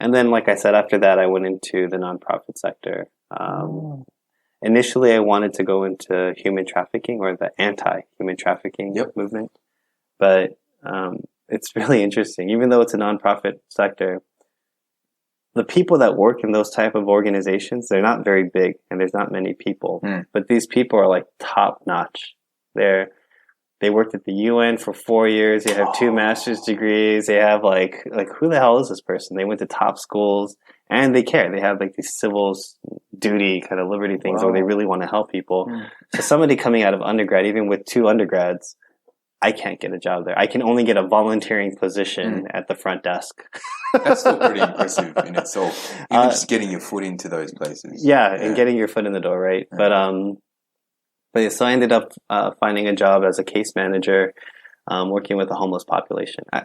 And then, like I said, after that, I went into the nonprofit sector. Initially, I wanted to go into human trafficking or the anti-human trafficking movement. But it's really interesting. Even though it's a nonprofit sector, the people that work in those type of organizations, they're not very big and there's not many people. But these people are like top notch. They worked at the UN for 4 years. They have 2 master's degrees. They have like who the hell is this person? They went to top schools and they care. They have like these civil duty kind of liberty things where they really want to help people. So somebody coming out of undergrad, even with 2 undergrads, I can't get a job there. I can only get a volunteering position at the front desk. That's still pretty impressive in itself. Even just getting your foot into those places. Yeah, and getting your foot in the door, right? But yeah, so I ended up finding a job as a case manager, working with the homeless population. I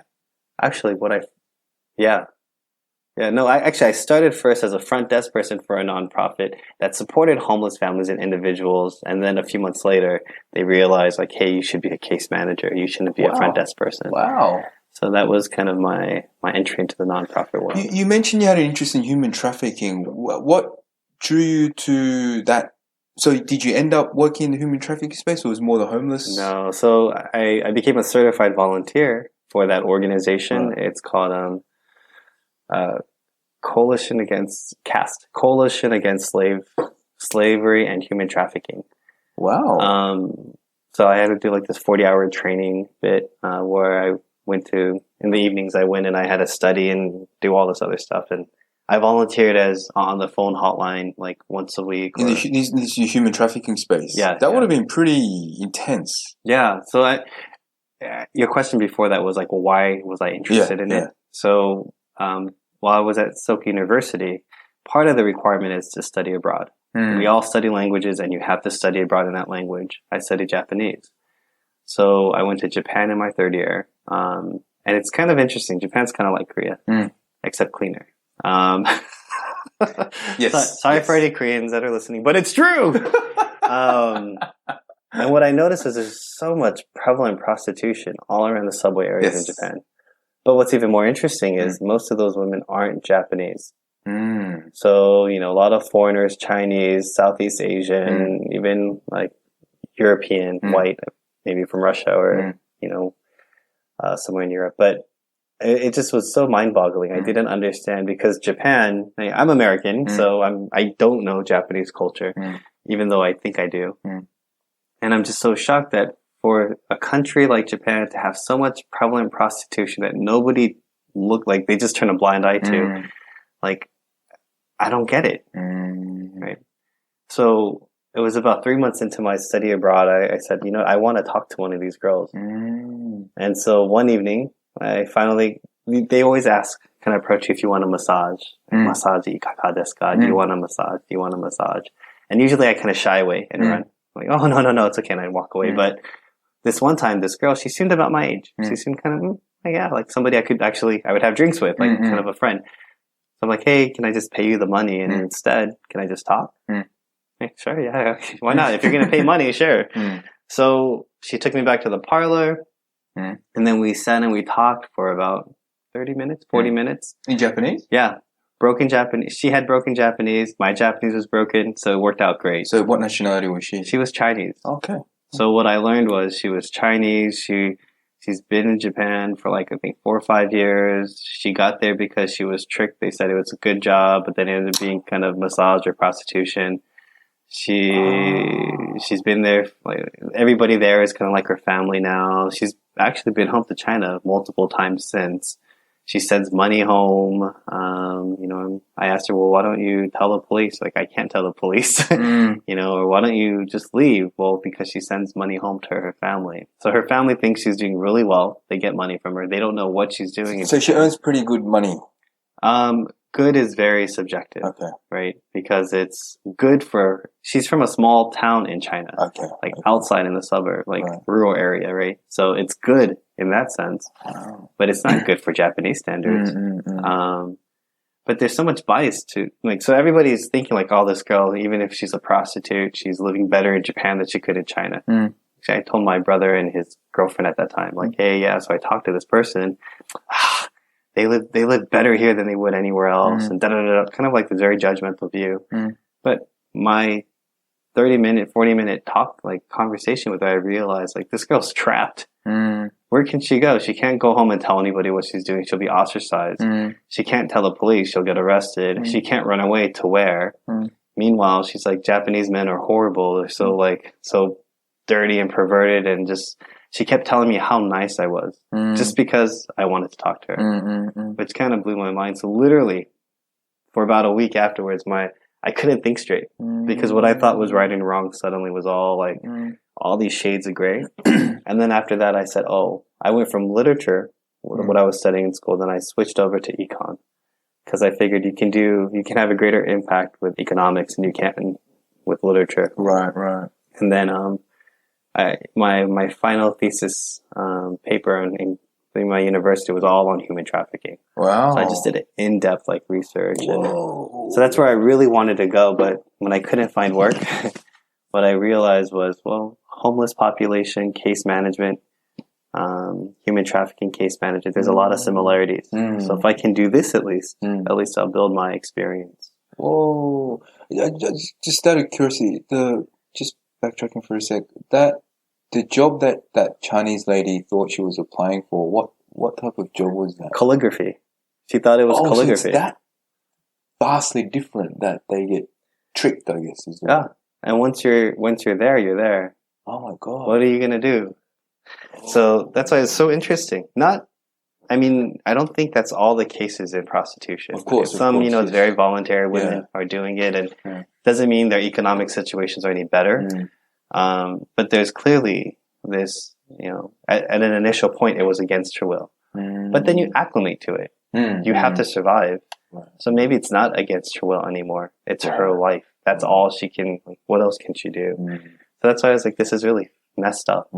started first as a front desk person for a nonprofit that supported homeless families and individuals. And then a few months later, they realized like, hey, you should be a case manager. You shouldn't be a front desk person. Wow. So that was kind of my entry into the nonprofit world. You mentioned you had an interest in human trafficking. What drew you to that? So did you end up working in the human trafficking space, or was it more the homeless? No. So I became a certified volunteer for that organization. It's called Coalition Against Slavery and Human Trafficking. Wow. So I had to do like this 40-hour training bit where I went to, in the evenings I went and I had to study and do all this other stuff. And I volunteered as on the phone hotline like once a week. In this human trafficking space? Yeah. That would have been pretty intense. Yeah. So your question before that was like, well, why was I interested in it? So while I was at Soka University, part of the requirement is to study abroad. We all study languages and you have to study abroad in that language. I studied Japanese. So I went to Japan in my 3rd year. And it's kind of interesting. Japan's kind of like Korea, except cleaner. Yes. Sorry for any Koreans that are listening, but it's true. And what I noticed is there's so much prevalent prostitution all around the subway areas in Japan. But what's even more interesting is most of those women aren't Japanese. So, a lot of foreigners, Chinese, Southeast Asian, even like European, white, maybe from Russia or, somewhere in Europe. But it just was so mind-boggling. I didn't understand because Japan, I'm American, so I don't know Japanese culture, even though I think I do. And I'm just so shocked that for a country like Japan to have so much prevalent prostitution that nobody looked like, they just turn a blind eye to, like, I don't get it. Right? So it was about 3 months into my study abroad, I said, I want to talk to one of these girls. And so one evening, they always ask, can I approach you if you want a massage? Massage, ikaka desu ka? Do you want a massage? Do you want a massage? And usually I kind of shy away and run. I'm like, oh, no, it's okay. And I walk away. But this one time, this girl, she seemed about my age. She seemed kind of, like somebody I would have drinks with, like kind of a friend. So I'm like, hey, can I just pay you the money? And instead, can I just talk? Hey, sure, yeah. Why not? If you're going to pay money, sure. So she took me back to the parlor. And then we sat and we talked for about 30 minutes, 40 minutes. In Japanese? Yeah. Broken Japanese. She had broken Japanese. My Japanese was broken. So it worked out great. So what nationality was she? She was Chinese. Okay. So what I learned was she was Chinese. She's been in Japan for like, I think 4 or 5 years. She got there because she was tricked. They said it was a good job, but then it ended up being kind of massage or prostitution. She's been there, like everybody there is kind of like her family now. She's actually been home to China multiple times since. She sends money home. I asked her, well, why don't you tell the police? Like, I can't tell the police, or why don't you just leave? Well, because she sends money home to her family. So her family thinks she's doing really well. They get money from her. They don't know what she's doing. So she earns pretty good money. Good is very subjective, right? Because it's good she's from a small town in China, like outside in the suburb, like rural area, right? So it's good in that sense, but it's not good for Japanese standards. But there's so much bias to, like, so everybody's thinking like, oh, this girl, even if she's a prostitute, she's living better in Japan than she could in China. Actually, I told my brother and his girlfriend at that time, like, hey, yeah, so I talked to this person. they live better here than they would anywhere else, and da da da. Kind of like this very judgmental view. But my 30-minute, 40-minute conversation with her, I realized like this girl's trapped. Where can she go? She can't go home and tell anybody what she's doing. She'll be ostracized. She can't tell the police. She'll get arrested. She can't run away to where? Meanwhile, she's like, Japanese men are horrible. They're so dirty and perverted, and just she kept telling me how nice I was just because I wanted to talk to her, which kind of blew my mind. So literally, for about a week afterwards, I couldn't think straight because what I thought was right and wrong suddenly was all like all these shades of gray. And then after that, I said, oh, I went from literature, what I was studying in school, then I switched over to econ because I figured you can have a greater impact with economics than you can with literature. Right. And then my final thesis paper in my university was all on human trafficking. Wow. So I just did an in-depth research. So that's where I really wanted to go, but when I couldn't find work, what I realized was, homeless population, case management, human trafficking case management, there's a lot of similarities. So if I can do this at least I'll build my experience. Whoa. Just out of curiosity, just backtracking for a sec, the job that Chinese lady thought she was applying for, what type of job was that? Calligraphy. She thought it was calligraphy. So it's that vastly different that they get tricked, I guess. Yeah. And once you're there, you're there. Oh my God. What are you going to do? So that's why it's so interesting. I don't think that's all the cases in prostitution. Of course. It's very voluntary. Women are doing it, and it doesn't mean their economic situations are any better. But there's clearly this, at an initial point, it was against her will. But then you acclimate to it. You have to survive. Right. So maybe it's not against her will anymore. It's her life. That's all she can, what else can she do? So that's why I was like, this is really messed up.